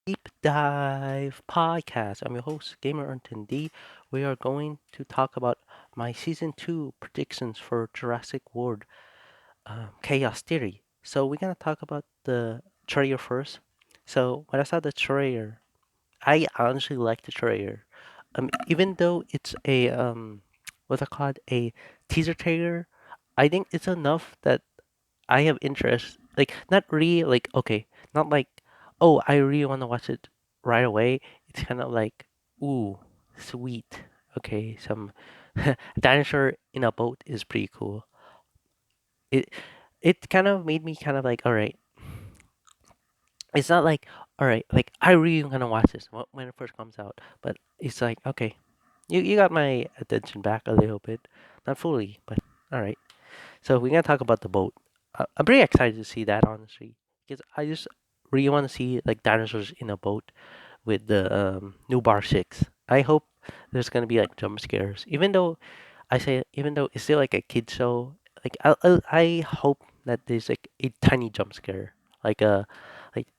Deep Dive Podcast. I'm your host, Gamer Unton D. We are going to talk about my season 2 predictions for Jurassic World Chaos Theory. So, we're going to talk about the trailer first. So, when I saw the trailer, I honestly like the trailer. Even though it's what's it called? A teaser trailer, I think it's enough that I have interest. Like not really like okay, not like oh I really want to watch it right away. It's kind of like ooh sweet. Okay, some dinosaur in a boat is pretty cool. It it kind of made me kind of like all right. It's not like all right like I really gonna watch this when it first comes out, but it's like okay, you got my attention back a little bit, not fully, but all right. So we're gonna talk about the boat. I'm pretty excited to see that honestly, because I just really want to see like dinosaurs in a boat with the new bar six. I hope there's gonna be like jump scares, even though it's still like a kid show. Like I hope that there's like a tiny jump scare, like a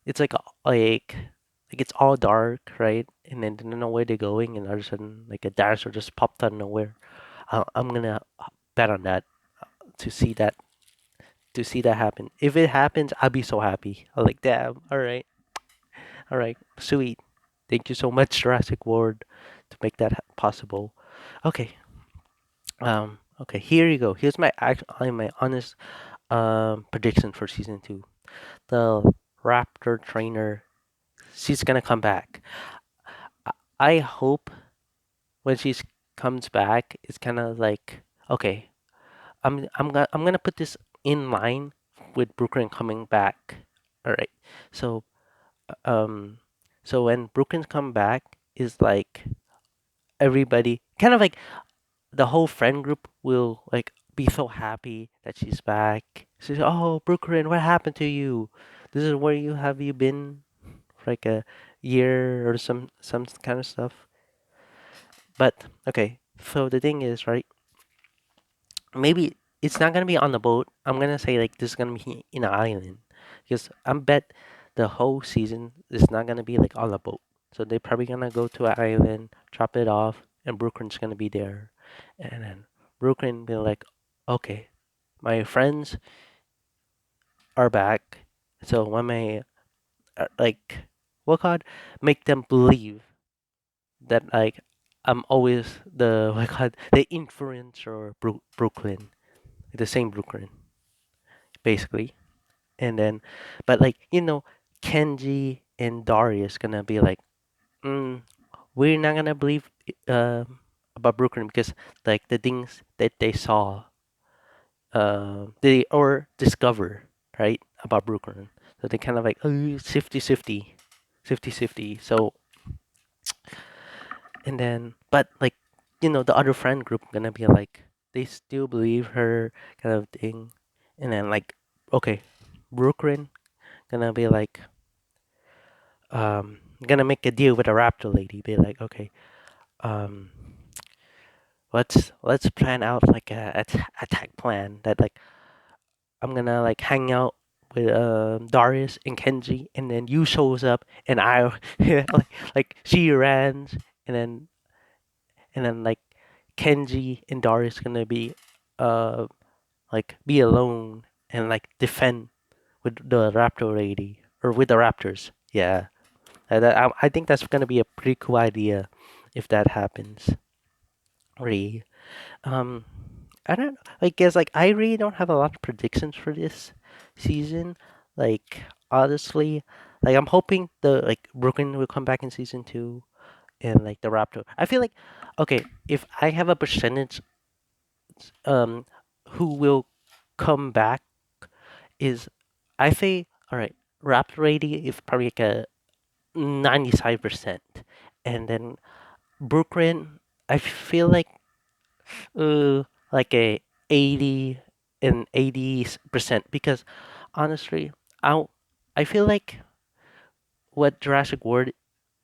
it's like it's all dark, right? And then they don't know where they're going, and all of a sudden like a dinosaur just popped out of nowhere. I'm gonna bet on that to see that happen. If it happens, I'll be so happy. I'm like, damn, all right, sweet. Thank you so much, Jurassic World, to make that possible. Okay, okay, here you go. Here's my honest prediction for season 2. The Raptor trainer, she's gonna come back. I, I hope when she comes back, it's kind of like, okay, I'm gonna put this in line with Brooklyn coming back. All right, so um so when Brookins come back is like everybody kind of like the whole friend group will like be so happy that she's back. She's oh Brooklyn, what happened to you? This is where you been for like a year or some kind of stuff. But okay, so the thing is right, maybe it's not gonna be on the boat. I'm gonna say like this is gonna be in an island because I'm bet the whole season is not gonna be like on a boat. So they're probably gonna go to an island, drop it off, and Brooklyn's gonna be there, and then Brooklyn be like, okay, my friends are back. So when my like what called make them believe that like I'm always the what called the influencer Brooklyn, the same Brooklyn basically. And then but like Kenji and Darius gonna be like mm, we're not gonna believe about Brooklyn because like the things that they saw they or discover right about Brooklyn, so they kind of like oh 50-50 so and then but like the other friend group gonna be like they still believe her kind of thing, and then like okay Brooklyn gonna be like gonna make a deal with a raptor lady. Be like, okay, um, let's plan out like a attack plan that like I'm gonna like hang out with Darius and Kenji, and then you shows up, and I like she runs, and then like Kenji and Darius gonna be uh like be alone and like defend with the raptor lady or with the raptors. Yeah. I think that's gonna be a pretty cool idea if that happens. Really, um, I don't. I guess like I really don't have a lot of predictions for this season. Like honestly, like I'm hoping the like Brooklyn will come back in season 2 and like the Raptor. I feel like okay, if I have a percentage, um, who will come back is I say all right. Raptor lady is probably like a 95%, and then Brooklyn, I feel like a 80 and 80% because honestly, I I feel like what Jurassic World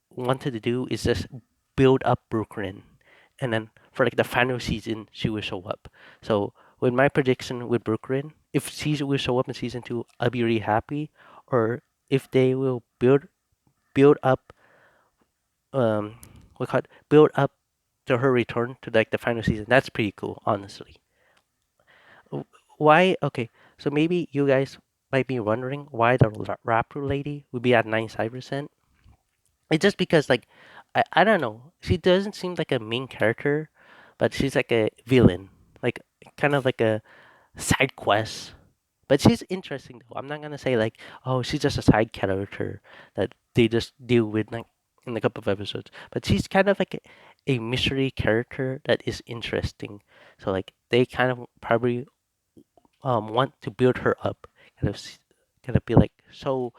wanted to do is just build up Brooklyn, and then for like the final season, she will show up. So with my prediction with Brooklyn, if she will show up in season 2, I'll be really happy. Or if they will build build up we call it build up to her return to like the final season. That's pretty cool, honestly. W- Why? Okay, so maybe you guys might be wondering why the rapper lady would be at 95%. It's just because like I don't know. She doesn't seem like a main character, but she's like a villain, like kind of like a side quest. But she's interesting though. I'm not gonna say like, oh, she's just a side character that they just deal with like in a couple of episodes. But she's kind of like a mystery character that is interesting. So like they kind of probably want to build her up, kind of kind of be like so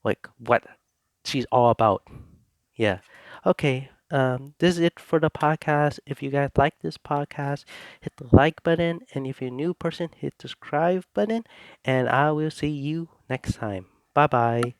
like what she's all about. Yeah. Okay. This is it for the podcast. If you guys like this podcast, hit the like button, and if you're a new person, hit the subscribe button, and I will see you next time. Bye bye.